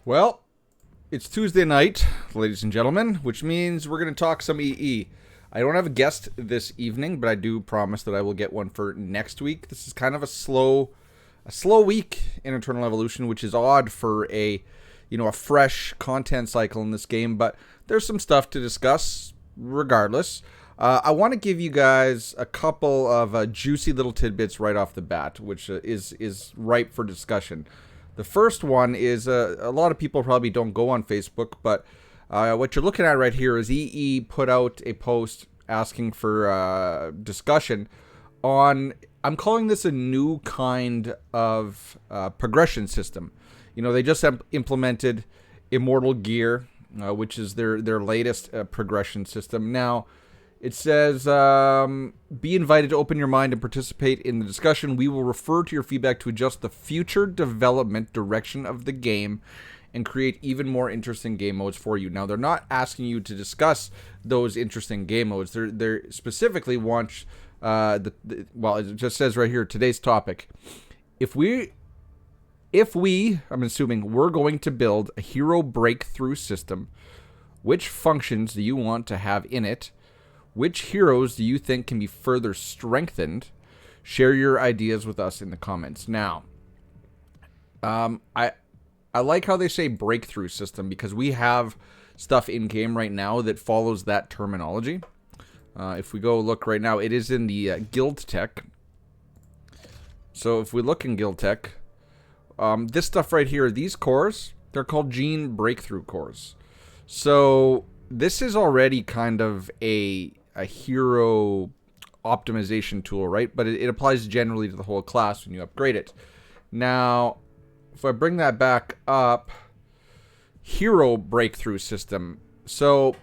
Well, it's Tuesday night, ladies and gentlemen, which means we're going to talk some EE. I don't have a guest this evening, but I do promise that I will get one for next week. This is kind of a slow week in Eternal Evolution, which is odd for a fresh content cycle in this game, but there's some stuff to discuss regardless. I want to give you guys a couple of juicy little tidbits right off the bat, which is ripe for discussion. The first one is a lot of people probably don't go on Facebook, but what you're looking at right here is EE put out a post asking for discussion on, I'm calling this a new kind of progression system. They just implemented Immortal Gear, which is their latest progression system. Now, it says, be invited to open your mind and participate in the discussion. We will refer to your feedback to adjust the future development direction of the game and create even more interesting game modes for you. Now, they're not asking you to discuss those interesting game modes. They specifically want, it just says right here, today's topic. If we, I'm assuming, we're going to build a hero breakthrough system, which functions do you want to have in it? Which heroes do you think can be further strengthened? Share your ideas with us in the comments. Now, I like how they say breakthrough system because we have stuff in game right now that follows that terminology. If we go look right now, it is in the guild tech. So if we look in guild tech, this stuff right here, these cores, they're called gene breakthrough cores. So this is already kind of a hero optimization tool, right? But it applies generally to the whole class when you upgrade it. Now, if I bring that back up, hero breakthrough system. So,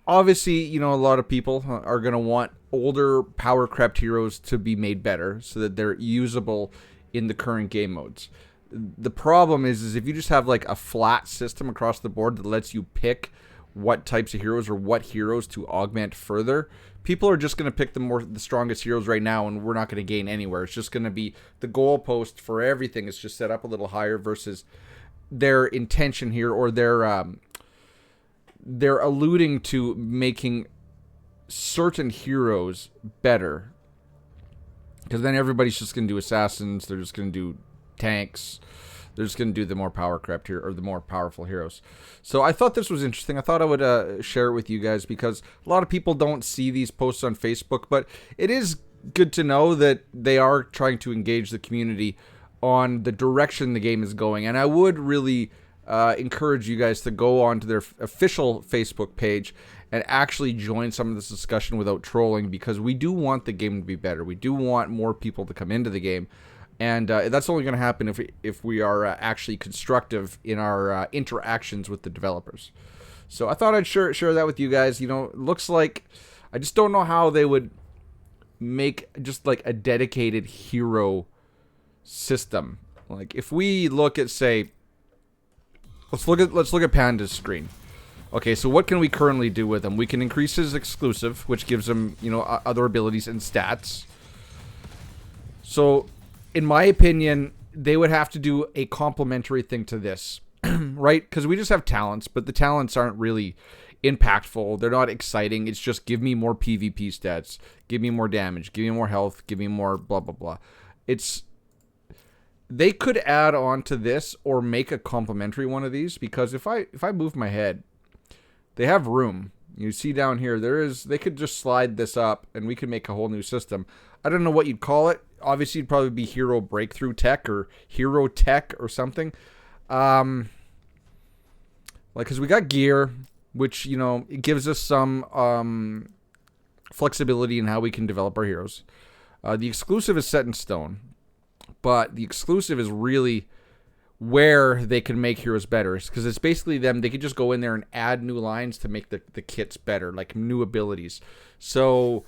obviously, a lot of people are going to want older power crept heroes to be made better so that they're usable in the current game modes. The problem is if you just have like a flat system across the board that lets you pick what types of heroes or what heroes to augment further, people are just going to pick the strongest heroes right now, and we're not going to gain anywhere. It's just going to be the goalpost for everything is just set up a little higher versus their intention here, or they're alluding to making certain heroes better. Because then everybody's just going to do assassins, they're just going to do tanks, they're just going to do the more power crept here, or the more powerful heroes. So I thought this was interesting. I thought I would share it with you guys because a lot of people don't see these posts on Facebook, but it is good to know that they are trying to engage the community on the direction the game is going. And I would really encourage you guys to go onto their official Facebook page and actually join some of this discussion without trolling, because we do want the game to be better. We do want more people to come into the game. And that's only going to happen if we are actually constructive in our interactions with the developers. So I thought I'd share that with you guys. It looks like I just don't know how they would make just like a dedicated hero system. Like if we look at, say, let's look at Panda's screen. Okay, so what can we currently do with him? We can increase his exclusive, which gives him other abilities and stats. So, in my opinion, they would have to do a complementary thing to this, right? Because we just have talents, but the talents aren't really impactful. They're not exciting. It's just give me more PvP stats, give me more damage, give me more health, give me more blah, blah, blah. They could add on to this or make a complementary one of these, because if I move my head, they have room. You see down here, they could just slide this up and we could make a whole new system. I don't know what you'd call it. Obviously, it'd probably be Hero Breakthrough Tech or Hero Tech or something. Because we got gear, which, it gives us some flexibility in how we can develop our heroes. The exclusive is set in stone, but the exclusive is really where they can make heroes better, because it's basically them. They could just go in there and add new lines to make the kits better, like new abilities. So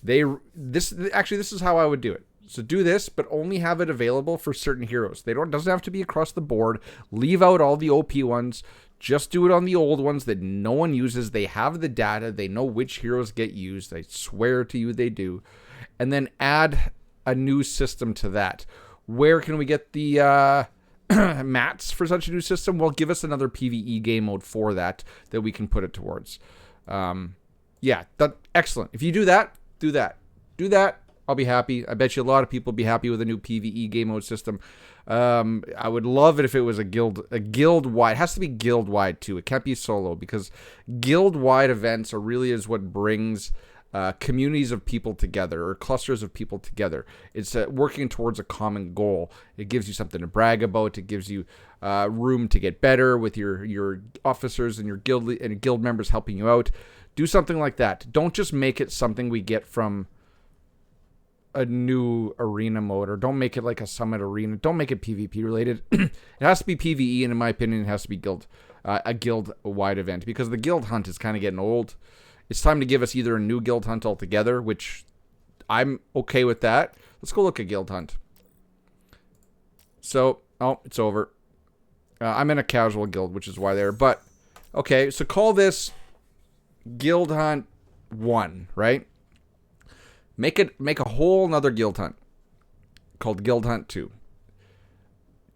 this is how I would do it. So do this, but only have it available for certain heroes. Doesn't have to be across the board. Leave out all the OP ones. Just do it on the old ones that no one uses. They have the data. They know which heroes get used. I swear to you they do. And then add a new system to that. Where can we get the mats for such a new system, well, give us another PvE game mode for that we can put it towards. Yeah, excellent. If you do that, do that. I'll be happy. I bet you a lot of people will be happy with a new PvE game mode system. I would love it if it was a guild-wide. It has to be guild-wide too. It can't be solo, because guild-wide events are really is what brings communities of people together, or clusters of people together. It's working towards a common goal. It gives you something to brag about. It gives you room to get better with your officers and your guild members helping you out. Do something like that. Don't just make it something we get from a new arena mode, or don't make it like a summit arena. Don't make it PvP related. It has to be PvE, and in my opinion, it has to be a guild-wide event, because the guild hunt is kind of getting old. It's time to give us either a new guild hunt altogether, which I'm okay with that. Let's go look at guild hunt. So, oh, it's over. I'm in a casual guild, which is why there. But, okay, so call this Guild Hunt 1, right? Make a whole nother guild hunt called Guild Hunt 2.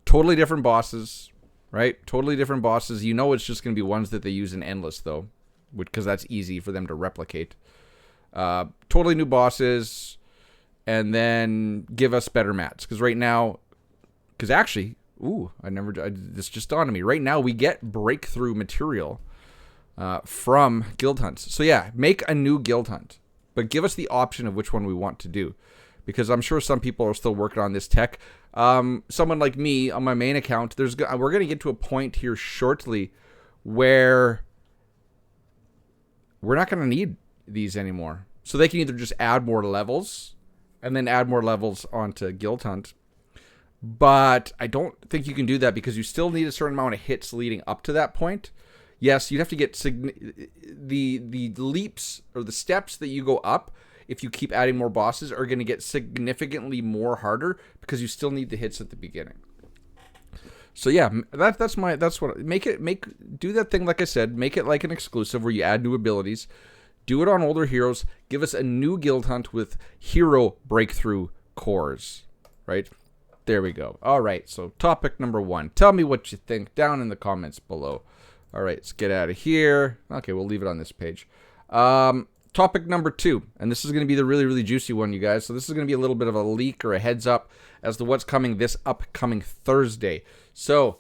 Totally different bosses, right? Totally different bosses. You know it's just going to be ones that they use in Endless, though, because that's easy for them to replicate. Totally new bosses, and then give us better mats. Because right now, actually, this just dawned on me. Right now, we get breakthrough material from guild hunts. So yeah, make a new guild hunt, but give us the option of which one we want to do, because I'm sure some people are still working on this tech. Someone like me on my main account, we're going to get to a point here shortly where we're not going to need these anymore. So they can either just add more levels and then add more levels onto guild hunt. But I don't think you can do that, because you still need a certain amount of hits leading up to that point. Yes, you'd have to get the leaps, or the steps that you go up if you keep adding more bosses, are going to get significantly more harder, because you still need the hits at the beginning. So yeah, do that thing like I said, make it like an exclusive where you add new abilities. Do it on older heroes. Give us a new guild hunt with hero breakthrough cores, right? There we go. All right, so topic number 1. Tell me what you think down in the comments below. All right, let's get out of here. Okay, we'll leave it on this page. Topic number 2, and this is going to be the really, really juicy one, you guys. So this is going to be a little bit of a leak or a heads up as to what's coming this upcoming Thursday. So,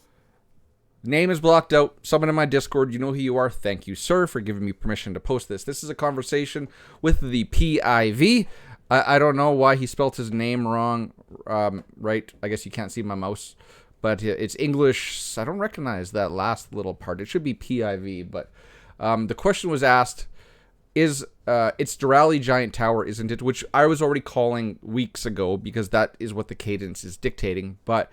name is blocked out. Someone in my Discord, you know who you are. Thank you, sir, for giving me permission to post this. This is a conversation with the PIV. I don't know why he spelt his name wrong. Right, I guess you can't see my mouse. But it's English. I don't recognize that last little part. It should be PIV. But the question was asked, it's Durali Giant Tower, isn't it? Which I was already calling weeks ago, because that is what the cadence is dictating. But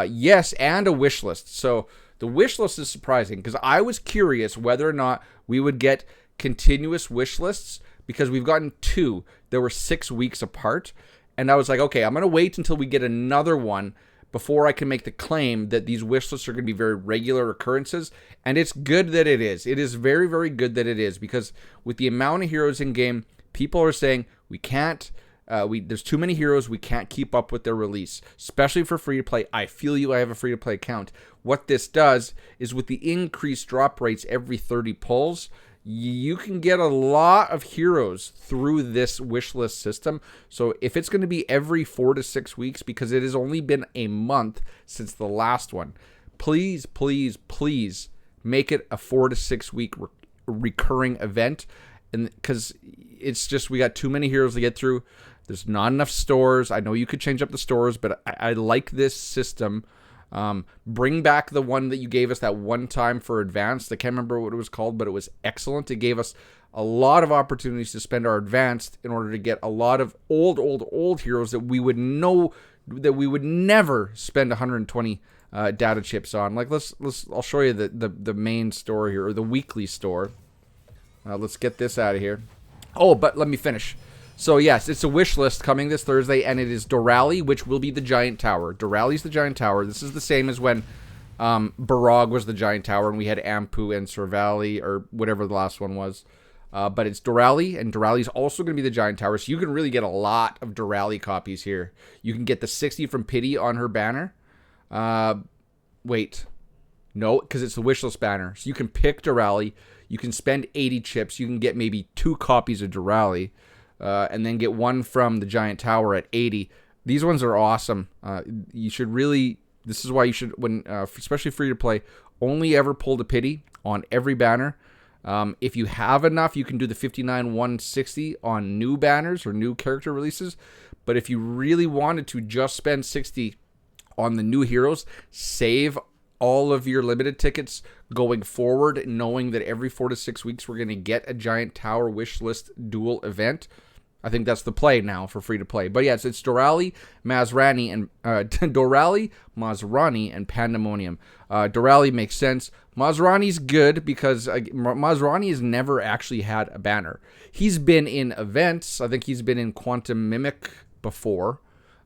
yes, and a wish list. So the wish list is surprising, because I was curious whether or not we would get continuous wish lists, because we've gotten 2. There were 6 weeks apart. And I was like, okay, I'm going to wait until we get another one before I can make the claim that these wish lists are going to be very regular occurrences. And it's good that it is. It is very, very good that it is, because with the amount of heroes in game, people are saying we can't, there's too many heroes, we can't keep up with their release, especially for free-to-play. I feel you, I have a free-to-play account. What this does is, with the increased drop rates every 30 pulls, you can get a lot of heroes through this wish list system. So if it's going to be every 4 to 6 weeks, because it has only been a month since the last one, please, please, please make it a 4 to 6 week recurring event. And because it's just, we got too many heroes to get through. There's not enough stores. I know you could change up the stores, but I like this system. Bring back the one that you gave us that one time for advanced. I can't remember what it was called, but it was excellent. It gave us a lot of opportunities to spend our advanced in order to get a lot of old heroes that we would never spend 120 data chips on. Like I'll show you the main store here, or the weekly store. Let's get this out of here. Oh, but let me finish. So yes, it's a wish list coming this Thursday, and it is Durali, which will be the Giant Tower. Durali's the Giant Tower. This is the same as when Barag was the Giant Tower, and we had Ampu and Servali, or whatever the last one was. But it's Durali, and Durali's also going to be the Giant Tower, so you can really get a lot of Durali copies here. You can get the 60 from Pity on her banner. Wait. No, because it's the wishlist banner. So you can pick Doralee. You can spend 80 chips. You can get maybe 2 copies of Doralee. And then get one from the Giant Tower at 80. These ones are awesome. You should really... This is why you should, when especially free to play, only ever pull the pity on every banner. If you have enough, you can do the 59-160 on new banners or new character releases. But if you really wanted to just spend 60 on the new heroes, save all of your limited tickets going forward, knowing that every 4 to 6 weeks we're going to get a Giant Tower wish list duel event. I think that's the play now for free to play. But yes, it's Doralee, Masrani, and Doralee, Masrani, and Pandemonium. Doralee makes sense. Masrani's good because Masrani has never actually had a banner. He's been in events. I think he's been in Quantum Mimic before,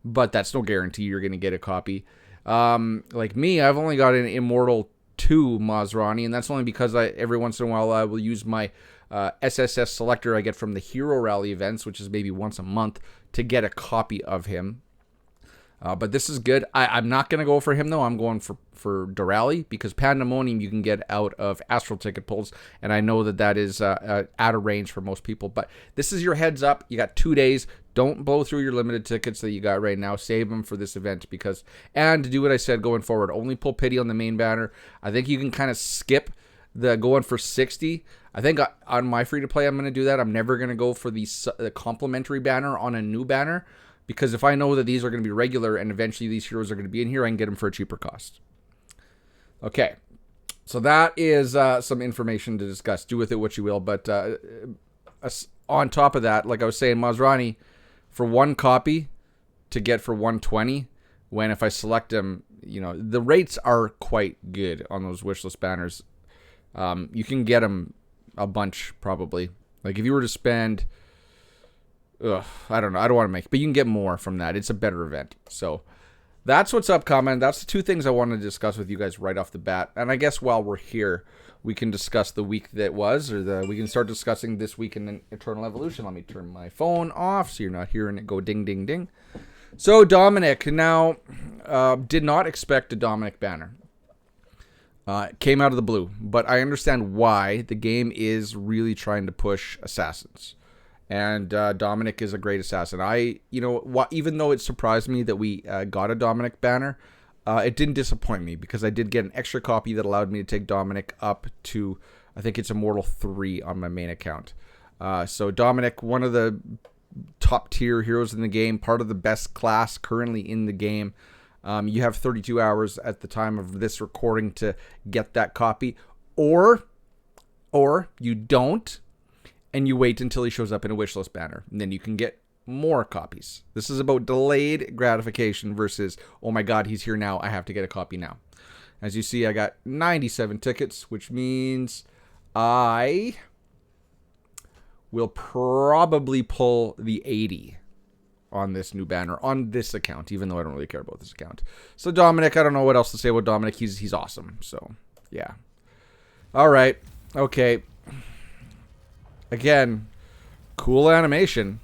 but that's no guarantee you're going to get a copy. Like me, I've only got an Immortal 2 Masrani, and that's only because every once in a while I will use my SSS selector I get from the Hero Rally events, which is maybe once a month, to get a copy of him. But this is good. I'm not going to go for him, though. I'm going for Doralee, because Pandemonium you can get out of Astral Ticket pulls, and I know that is out of range for most people. But this is your heads up. You got 2 days. Don't blow through your limited tickets that you got right now. Save them for this event, and to do what I said going forward, only pull pity on the main banner. I think you can kind of skip the going for 60. I think on my free-to-play, I'm going to do that. I'm never going to go for the complimentary banner on a new banner, because if I know that these are going to be regular and eventually these heroes are going to be in here, I can get them for a cheaper cost. Okay, so that is some information to discuss. Do with it what you will, but on top of that, like I was saying, Masrani, for 1 copy to get for 120, when if I select them, the rates are quite good on those wishlist banners. You can get them a bunch, probably. Like, if you were to spend... I don't know. I don't want to make... But you can get more from that. It's a better event. So, that's what's upcoming. That's the 2 things I wanted to discuss with you guys right off the bat. And I guess while we're here, we can discuss the week that was, or we can start discussing this week in Eternal Evolution. Let me turn my phone off so you're not hearing it go ding, ding, ding. So, Dominic. Now, did not expect a Dominic banner. Came out of the blue, but I understand why. The game is really trying to push assassins, and Dominic is a great assassin. Even though it surprised me that we got a Dominic banner, it didn't disappoint me, because I did get an extra copy that allowed me to take Dominic up to, I think it's Immortal 3 on my main account. So Dominic, one of the top tier heroes in the game, part of the best class currently in the game. You have 32 hours at the time of this recording to get that copy, or you don't, and you wait until he shows up in a wishlist banner, and then you can get more copies. This is about delayed gratification versus, oh my god, he's here now, I have to get a copy now. As you see, I got 97 tickets, which means I will probably pull the 80 on this new banner on this account, even though I don't really care about this account. So Dominic, I don't know what else to say about Dominic. He's awesome. So yeah. All right. Okay. Again, cool animation,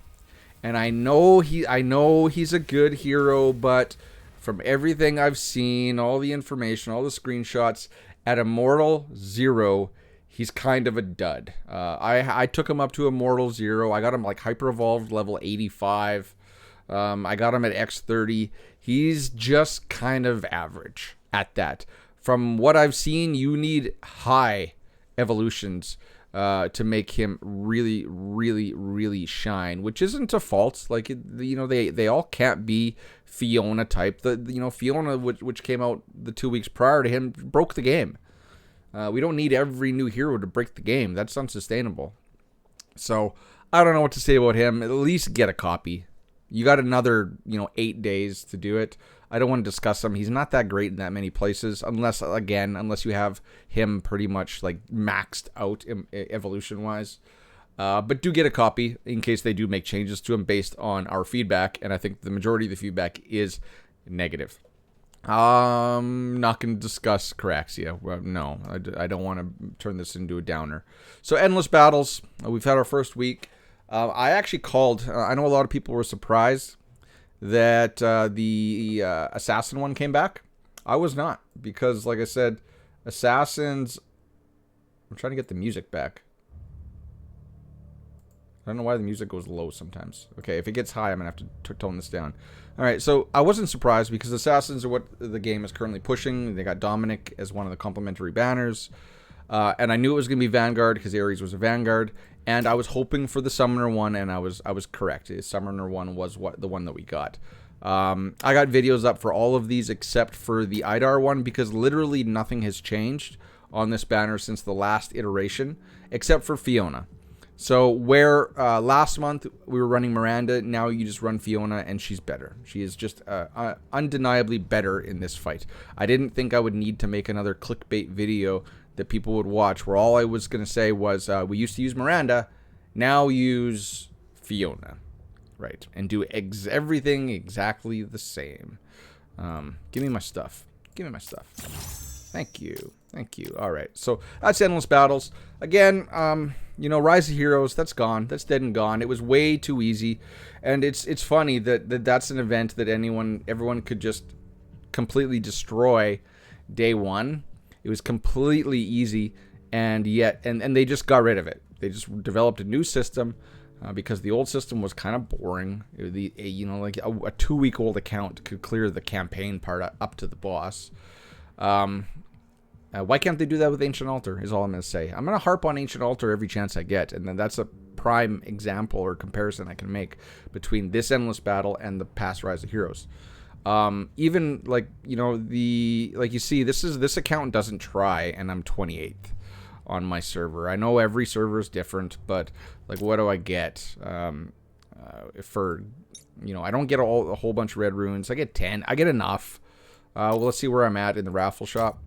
and I know he's a good hero, but from everything I've seen, all the information, all the screenshots, at Immortal 0, he's kind of a dud. I took him up to Immortal 0. I got him like hyper evolved level 85. I got him at X30. He's just kind of average at that. From what I've seen, you need high evolutions to make him really, really, really shine, which isn't a fault. Like, they all can't be Fiona type. Fiona, which came out the 2 weeks prior to him, broke the game. We don't need every new hero to break the game. That's unsustainable. So, I don't know what to say about him. At least get a copy. You got another, 8 days to do it. I don't want to discuss him. He's not that great in that many places, unless you have him pretty much like maxed out evolution-wise. But do get a copy in case they do make changes to him based on our feedback, and I think the majority of the feedback is negative. Not going to discuss Caraxia. Well, no, I don't want to turn this into a downer. So, Endless Battles. We've had our first week. I actually called. I know a lot of people were surprised that the Assassin one came back. I was not, because like I said, Assassins... I'm trying to get the music back. I don't know why the music goes low sometimes. Okay, if it gets high, I'm going to have to tone this down. Alright, so I wasn't surprised because Assassins are what the game is currently pushing. They got Dominic as one of the complimentary banners. And I knew it was going to be Vanguard because Ares was a Vanguard. And I was hoping for the Summoner one, and I was correct. The Summoner one was the one that we got. I got videos up for all of these except for the Idar one because literally nothing has changed on this banner since the last iteration except for Fiona. So where last month we were running Miranda, now you just run Fiona and she's better. She is just undeniably better in this fight. I didn't think I would need to make another clickbait video that people would watch where all I was going to say was we used to use Miranda, now use Fiona. Right, and do everything exactly the same. Give me my stuff. Give me my stuff. Thank you. Thank you. All right, so that's Endless Battles. Again, you know, Rise of Heroes, that's gone. That's dead and gone. It was way too easy. And it's funny that that's an event that everyone could just completely destroy day one. It was completely easy, and yet, and they just got rid of it. They just developed a new system. Because the old system was kind of boring. You know, like a 2-week-old account could clear the campaign part up to the boss. Why can't they do that with Ancient Altar is all I'm going to say. I'm going to harp on Ancient Altar every chance I get. And then that's a prime example or comparison I can make between this Endless Battle and the past Rise of Heroes. Even like, you know, like you see, this account doesn't try and I'm 28th. On my server. I know every server is different, but like, what do I get? For, you know, I don't get a whole bunch of red runes. I get 10. I get enough. Well, let's see where I'm at in the raffle shop.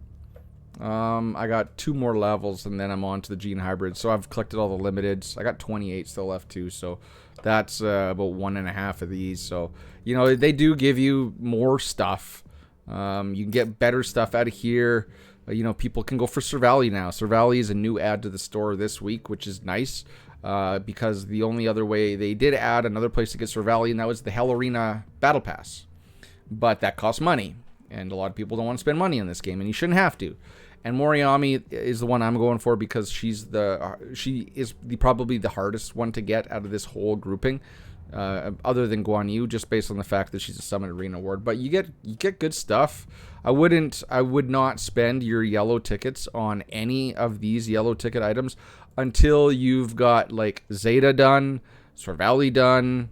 I got 2 more levels, and then I'm on to the Gene Hybrid. So I've collected all the limiteds. I got 28 still left too. So that's about 1.5 of these. So, you know, they do give you more stuff. You can get better stuff out of here. You know, people can go for Sir Valley now. Sir Valley is a new add to the store this week, which is nice because the only other way they did add another place to get Sir Valley, and that was the Hell Arena Battle Pass. But that costs money, and a lot of people don't want to spend money on this game, and you shouldn't have to. And Moriyami is the one I'm going for because she is probably the hardest one to get out of this whole grouping, other than Guan Yu, just based on the fact that she's a Summit Arena award. But you get good stuff. I would not spend your yellow tickets on any of these yellow ticket items until you've got like Zeta done, Sir Valley done,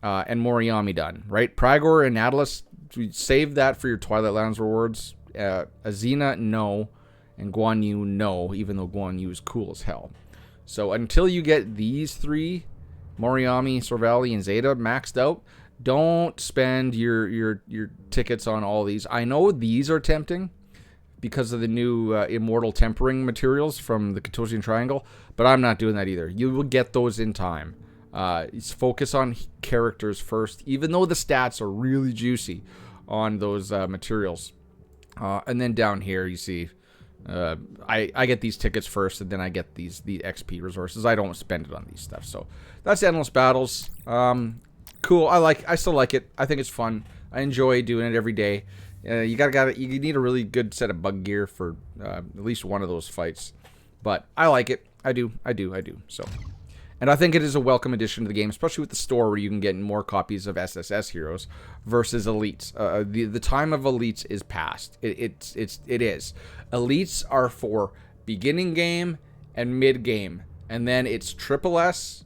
and Moriyami done. Right? Pragor and Atlas, save that for your Twilight Lands rewards. Azina, no, and Guan Yu, no. Even though Guan Yu is cool as hell. So until you get these 3. Moriyami, Sir Valley, and Zeta maxed out. Don't spend your tickets on all these. I know these are tempting because of the new Immortal Tempering materials from the Katosian Triangle, but I'm not doing that either. You will get those in time. Focus on characters first, even though the stats are really juicy on those materials. And then down here, you see, I get these tickets first, and then I get the XP resources. I don't spend it on these stuff. So that's Endless Battles. Cool. I still like it. I think it's fun. I enjoy doing it every day. You need a really good set of bug gear for at least one of those fights. But I like it. I do. So, and I think it is a welcome addition to the game, especially with the store where you can get more copies of SSS heroes versus elites. The time of elites is past. It is. Elites are for beginning game and mid game, and then it's triple S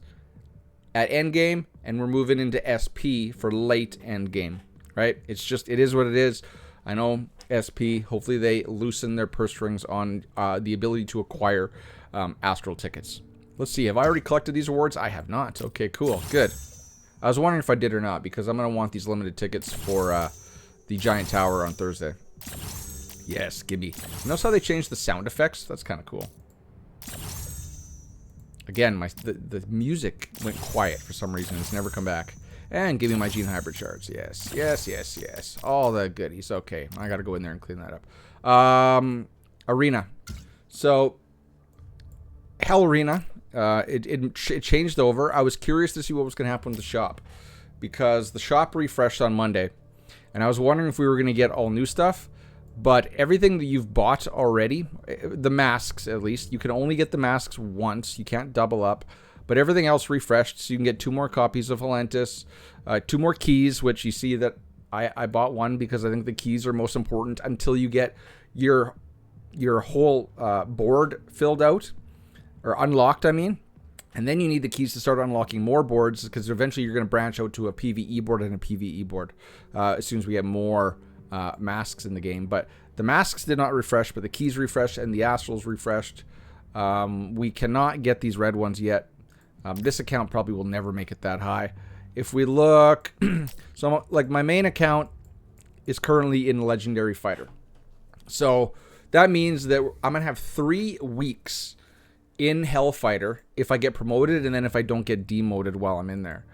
at end game, and we're moving into SP for late end game. Right? It is what it is. I know SP. Hopefully they loosen their purse strings on the ability to acquire Astral tickets. Let's see. Have I already collected these awards? I have not. Okay, cool. Good. I was wondering if I did or not, because I'm going to want these limited tickets for the Giant Tower on Thursday. Yes, gimme. Notice how they changed the sound effects? That's kind of cool. Again, the music went quiet for some reason. It's never come back. And give me my Gene Hybrid shards. Yes. All the goodies. Okay, I got to go in there and clean that up. Arena. So, Hell Arena. It changed over. I was curious to see what was going to happen with the shop, because the shop refreshed on Monday, and I was wondering if we were going to get all new stuff, But everything that you've bought already, the masks at least, you can only get the masks once. You can't double up. But everything else refreshed, so you can get 2 more copies of Halentis, 2 more keys, which you see that I bought one because I think the keys are most important until you get your whole board filled out, or unlocked, I mean. And then you need the keys to start unlocking more boards, because eventually you're going to branch out to a PvE board and a PvE board as soon as we get more masks in the game. But the masks did not refresh, but the keys refreshed and the astrals refreshed. We cannot get these red ones yet. This account probably will never make it that high. If we look, so like my main account is currently in Legendary Fighter. So that means that I'm going to have 3 weeks in Hellfighter if I get promoted, and then if I don't get demoted while I'm in there.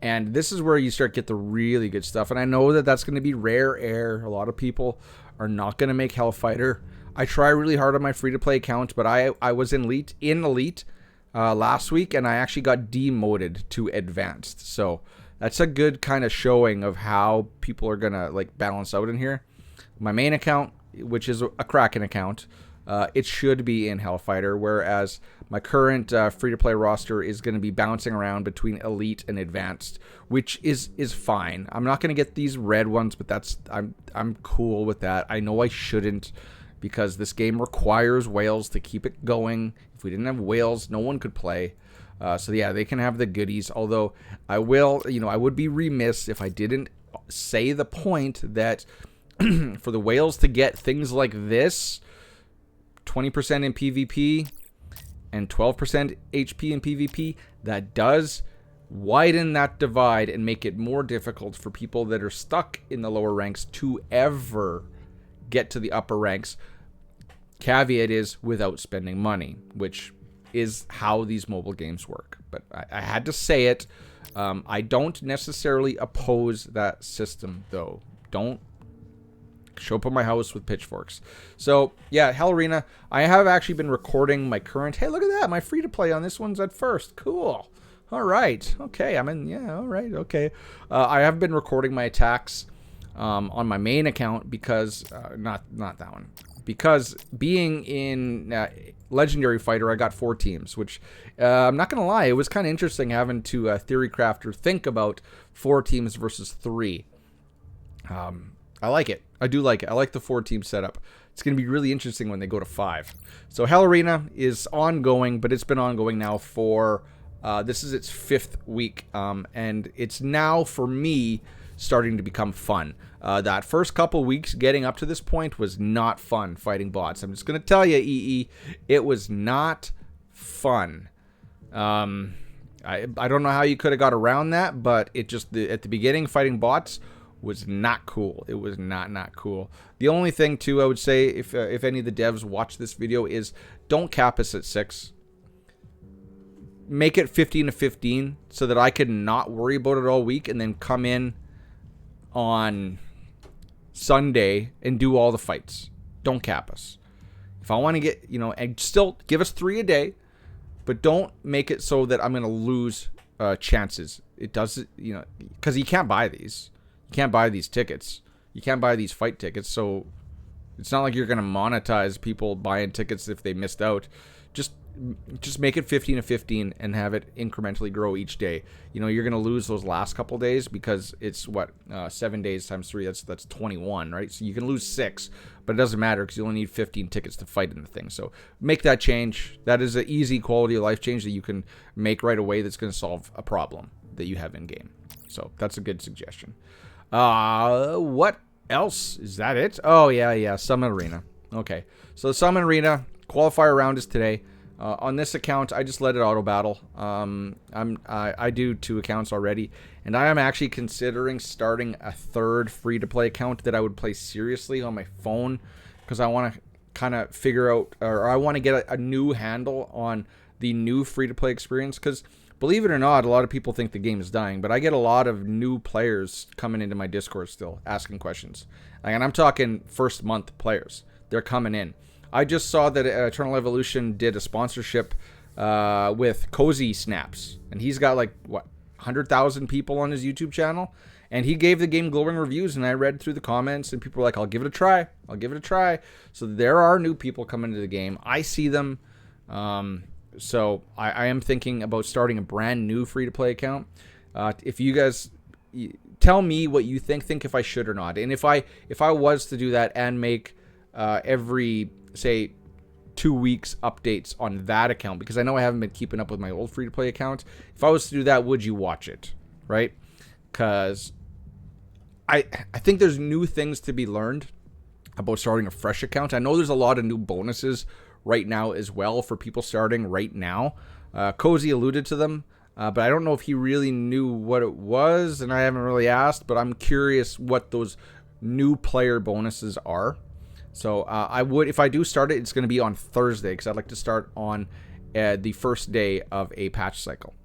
And this is where you start to get the really good stuff. And I know that that's going to be rare air. A lot of people are not going to make Hellfighter. I try really hard on my free-to-play account, but I was in Elite last week, and I actually got demoted to Advanced. So that's a good kind of showing of how people are going to like balance out in here. My main account, which is a Kraken account, it should be in Hellfighter, whereas my current free-to-play roster is going to be bouncing around between Elite and Advanced, which is fine. I'm not going to get these red ones, but I'm cool with that. I know I shouldn't, because this game requires whales to keep it going. If we didn't have whales, no one could play. So yeah, they can have the goodies. Although I would be remiss if I didn't say the point that for the whales to get things like this, 20% in PvP and 12% HP in PvP, that does widen that divide and make it more difficult for people that are stuck in the lower ranks to ever get to the upper ranks. Caveat is without spending money, which is how these mobile games work. But I had to say it. I don't necessarily oppose that system, though. Don't show up at my house with pitchforks. So yeah, Hell Arena. I have actually been recording my current. Hey, look at that! My free to play on this one's at first. Cool. All right. Okay. I'm in. Yeah. All right. Okay. I have been recording my attacks on my main account because not that one. Because being in Legendary Fighter, I got 4 teams, which I'm not gonna lie, it was kind of interesting having to theorycraft or think about 4 teams versus 3. I like it. I do like it. I like the 4-team setup. It's going to be really interesting when they go to 5. So Hell Arena is ongoing, but it's been ongoing now for, this is its 5th week. And it's now, for me, starting to become fun. That first couple weeks getting up to this point was not fun fighting bots. I'm just going to tell you, EE, it was not fun. I don't know how you could have got around that, but it just, at the beginning, fighting bots was not cool. It was not cool. The only thing, too, I would say, if any of the devs watch this video, is don't cap us at 6. Make it 15 to 15 so that I can not worry about it all week and then come in on Sunday and do all the fights. Don't cap us. If I want to get, and still give us 3 a day, but don't make it so that I'm going to lose chances. It does, because you can't buy these. You can't buy these tickets. You can't buy these fight tickets, so it's not like you're going to monetize people buying tickets if they missed out. Just make it 15 to 15 and have it incrementally grow each day. You're going to lose those last couple days because it's 7 days times 3. That's 21, right? So you can lose 6, but it doesn't matter because you only need 15 tickets to fight in the thing. So make that change. That is an easy quality of life change that you can make right away that's going to solve a problem that you have in game. So that's a good suggestion. What else? Is that it? Oh, yeah. Summon Arena. Okay. So the Summon Arena qualifier round is today. On this account, I just let it auto battle. I do 2 accounts already, and I am actually considering starting a 3rd free-to-play account that I would play seriously on my phone, because I want to kind of figure out, or I want to get a new handle on the new free-to-play experience, because believe it or not, a lot of people think the game is dying, but I get a lot of new players coming into my Discord still, asking questions. And I'm talking first month players. They're coming in. I just saw that Eternal Evolution did a sponsorship with Cozy Snaps, and he's got 100,000 people on his YouTube channel, And he gave the game glowing reviews, and I read through the comments, and people were like, I'll give it a try. I'll give it a try. So there are new people coming into the game. I see them. So I am thinking about starting a brand new free-to-play account. If you guys tell me what you think if I should or not. And if I was to do that and make every, say, 2 weeks updates on that account, because I know I haven't been keeping up with my old free-to-play account. If I was to do that, would you watch it? Right? Because I think there's new things to be learned about starting a fresh account. I know there's a lot of new bonuses right now as well for people starting right now. Cozy alluded to them, but I don't know if he really knew what it was, and I haven't really asked, but I'm curious what those new player bonuses are. So I would, if I do start it, it's going to be on Thursday, because I'd like to start on the first day of a patch cycle.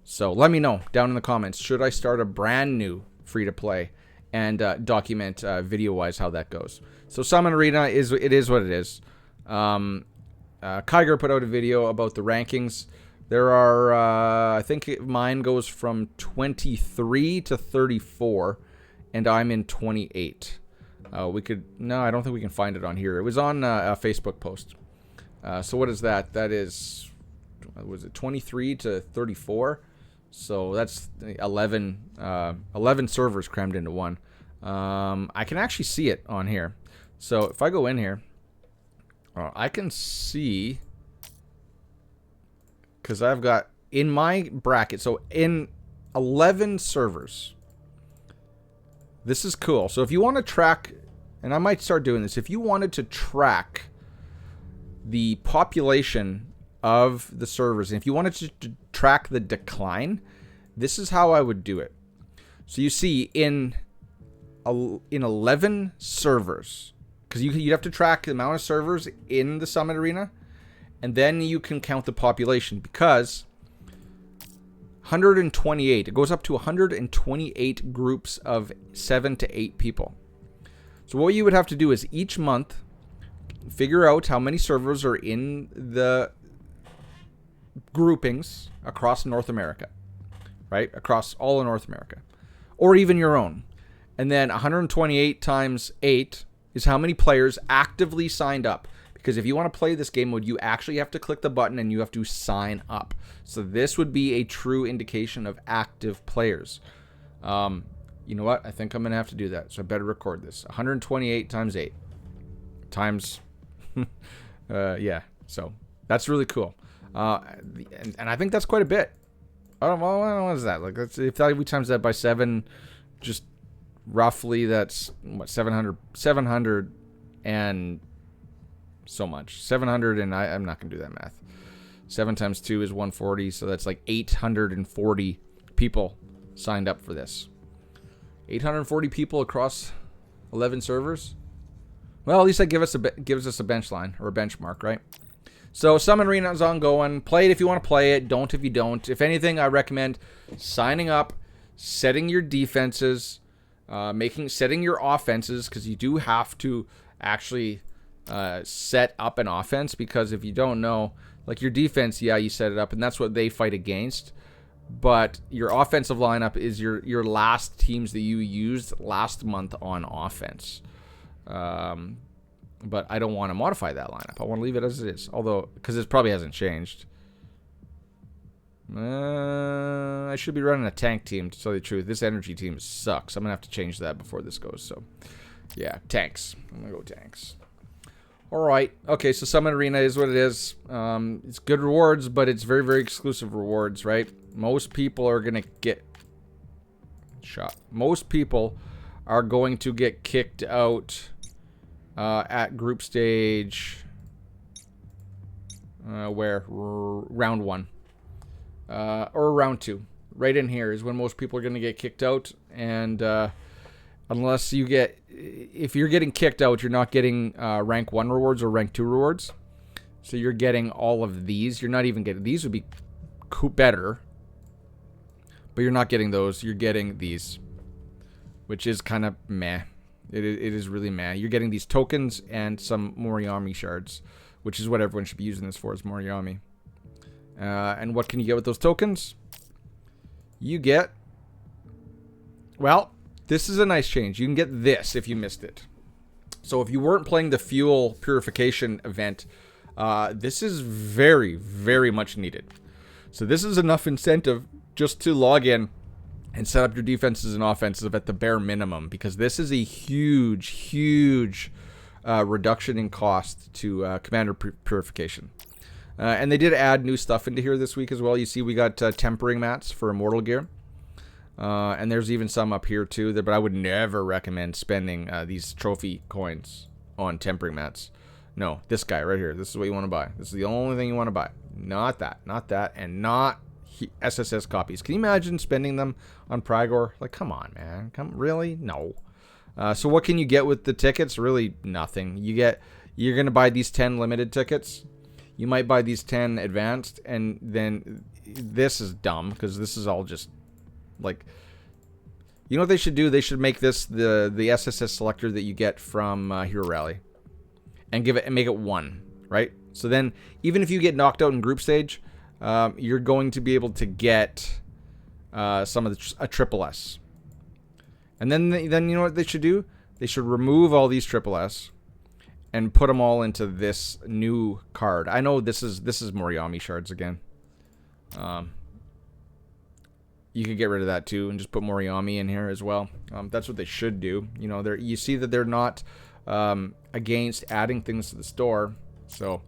So let me know down in the comments, should I start a brand new free-to-play and document video-wise how that goes. So Summon Arena is what it is. Kyger put out a video about the rankings. There are, I think mine goes from 23 to 34, and I'm in 28. No, I don't think we can find it on here. It was on a Facebook post. So what is that? That is, was it 23 to 34? So that's 11 servers crammed into one. I can actually see it on here. So if I go in here, I can see, because I've got in my bracket, so in 11 servers. This is cool. So if you want to track, and I might start doing this, if you wanted to track the population of the servers, and if you wanted to track the decline, this is how I would do it. So you see in 11 servers, because you'd have to track the amount of servers in the Summit Arena, and then you can count the population, because 128, it goes up to 128 groups of 7 to 8 people. So what you would have to do is each month figure out how many servers are in the groupings across North America, right? Across all of North America, or even your own. And then 128 times 8 is how many players actively signed up. Because if you want to play this game mode, you actually have to click the button and you have to sign up. So this would be a true indication of active players. You know what? I think I'm going to have to do that. So I better record this. 128 times 8. Times... yeah. So that's really cool. And I think that's quite a bit. What is that? Like, if we times that by 7, just roughly that's, what, 700 and... so much. 700, and I'm not going to do that math. 7 times 2 is 140, so that's like 840 people signed up for this. 840 people across 11 servers? Well, at least that gives us a bench line, or a benchmark, right? So Summon Arena is ongoing. Play it if you want to play it. Don't if you don't. If anything, I recommend signing up, setting your defenses, setting your offenses, because you do have to actually... set up an offense, because if you don't know, like your defense, yeah, you set it up and that's what they fight against, but your offensive lineup is your last teams that you used last month on offense. But I don't want to modify that lineup. I want to leave it as it is, although, because it probably hasn't changed. I should be running a tank team, to tell you the truth. This energy team sucks. I'm gonna have to change that before this goes. So yeah, tanks. I'm gonna go tanks. Alright, okay, so Summon Arena is what it is. It's good rewards, but it's very, very exclusive rewards, right? Most people are going to get shot. Most people are going to get kicked out at group stage, round 1. Or round 2. Right in here is when most people are going to get kicked out, and unless you get... if you're getting kicked out, you're not getting rank 1 rewards or rank 2 rewards. So you're getting all of these. You're not even getting... these would be better. But you're not getting those. You're getting these. Which is kind of meh. It is really meh. You're getting these tokens and some Moriyami shards. Which is what everyone should be using this for, is Moriyami. And what can you get with those tokens? You get... well... This is a nice change. You can get this if you missed it. So if you weren't playing the fuel purification event, this is very, very much needed. So this is enough incentive just to log in and set up your defenses and offensive at the bare minimum, because this is a huge, huge reduction in cost to commander purification. And they did add new stuff into here this week as well. You see we got tempering mats for immortal gear. And there's even some up here too, but I would never recommend spending these trophy coins on tempering mats. No, this guy right here. This is what you want to buy. This is the only thing you want to buy. Not that, and not SSS copies. Can you imagine spending them on Pragor? Like, come on, man. Really? No. So what can you get with the tickets? Really nothing. You're going to buy these 10 limited tickets. You might buy these 10 advanced, and then this is dumb because this is all just like, you know what they should do? They should make this the SSS selector that you get from Hero Rally, and make it 1, right? So then even if you get knocked out in group stage, you're going to be able to get some of a triple S. And then you know what they should do? They should remove all these triple S and put them all into this new card. I know this is Moriyami shards again. You could get rid of that too and just put Moriyami in here as well. That's what they should do. You know, you see that they're not against adding things to the store. So,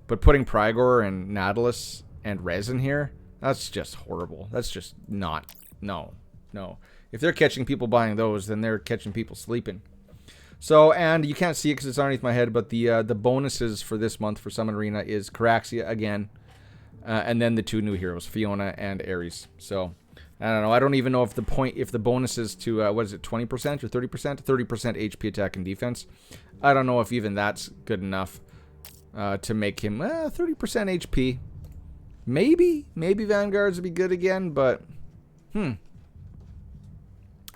but putting Prigor and Nautilus and Resin here, that's just horrible. That's just not. No. If they're catching people buying those, then they're catching people sleeping. So, and you can't see it because it's underneath my head, but the bonuses for this month for Summon Arena is Caraxia again, and then the 2 new heroes, Fiona and Ares. So, I don't know. I don't even know if the bonus is to, what is it, 20% or 30%? 30% HP attack and defense. I don't know if even that's good enough to make him 30% HP. Maybe Vanguards would be good again, but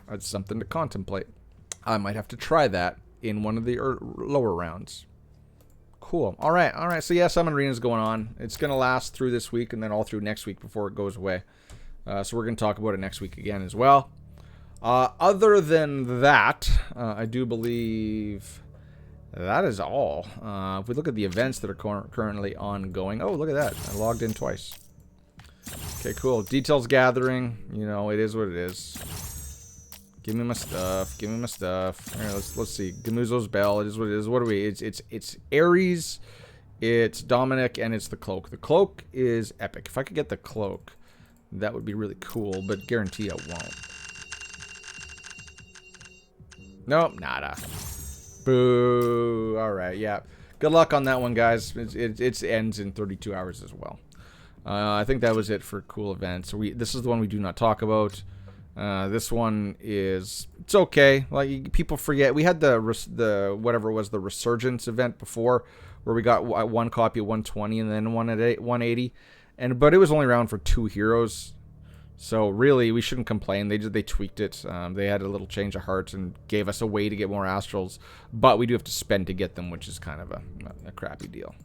that's something to contemplate. I might have to try that in one of the lower rounds. Cool. All right. So yeah, Summon Arena is going on. It's going to last through this week and then all through next week before it goes away. So we're going to talk about it next week again as well. Other than that, I do believe that is all. If we look at the events that are currently ongoing. Oh, look at that. I logged in twice. Okay, cool. Details gathering. You know, it is what it is. Give me my stuff. Give me my stuff. All right, let's see. Gamuzo's Bell. It is what it is. What are we? It's Ares, it's Dominic, and it's the cloak. The cloak is epic. If I could get the cloak, that would be really cool, but guarantee I won't. Nope, nada. Boo. All right, yeah. Good luck on that one, guys. It ends in 32 hours as well. I think that was it for cool events. This is the one we do not talk about. This one it's okay. Like, people forget we had the whatever it was, the Resurgence event before, where we got one copy at 120 and then one at 180, but it was only around for 2 heroes, so really we shouldn't complain. They tweaked it. They had a little change of heart and gave us a way to get more Astrals, but we do have to spend to get them, which is kind of a crappy deal.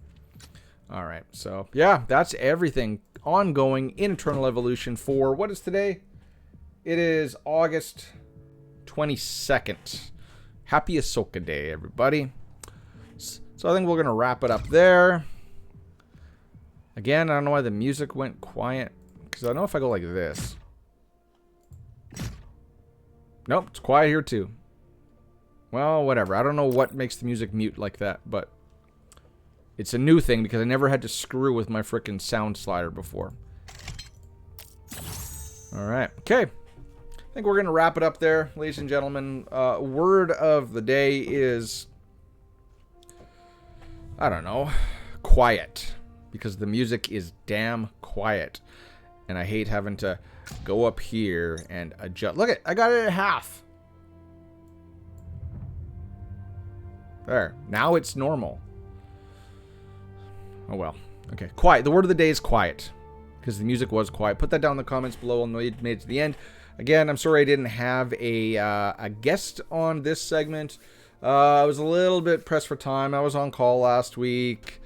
All right, so yeah, that's everything ongoing in Eternal Evolution for what is today? It is August 22nd. Happy Ahsoka Day, everybody. So I think we're going to wrap it up there. Again, I don't know why the music went quiet, because I know if I go like this. Nope, it's quiet here too. Well, whatever. I don't know what makes the music mute like that, but it's a new thing because I never had to screw with my frickin' sound slider before. Alright, okay. I think we're going to wrap it up there, ladies and gentlemen. Word of the day is, I don't know, quiet. Because the music is damn quiet. And I hate having to go up here and adjust. Look, I got it at half. There. Now it's normal. Oh well. Okay. Quiet. The word of the day is quiet. Because the music was quiet. Put that down in the comments below. I know you made it to the end. Again, I'm sorry I didn't have a guest on this segment. I was a little bit pressed for time. I was on call last week.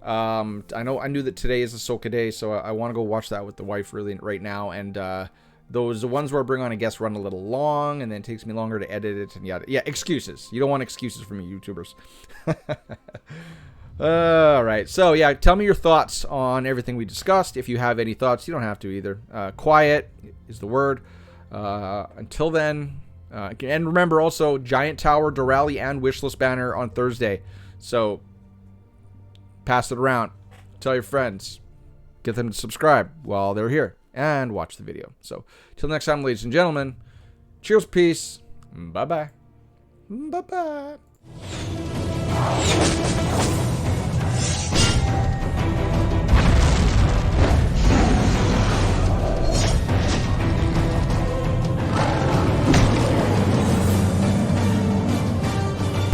I knew that today is Ahsoka Day, so I want to go watch that with the wife right now and Those ones where I bring on a guest run a little long, and then it takes me longer to edit it, and yada. Yeah, excuses. You don't want excuses from you YouTubers. All right. So, yeah, tell me your thoughts on everything we discussed. If you have any thoughts, you don't have to either. Quiet is the word. Until then, and remember also, Giant Tower, Doralee, and Wishlist banner on Thursday. So, pass it around. Tell your friends. Get them to subscribe while they're here and watch the video. So, till next time, ladies and gentlemen, cheers, peace, bye-bye. Bye-bye.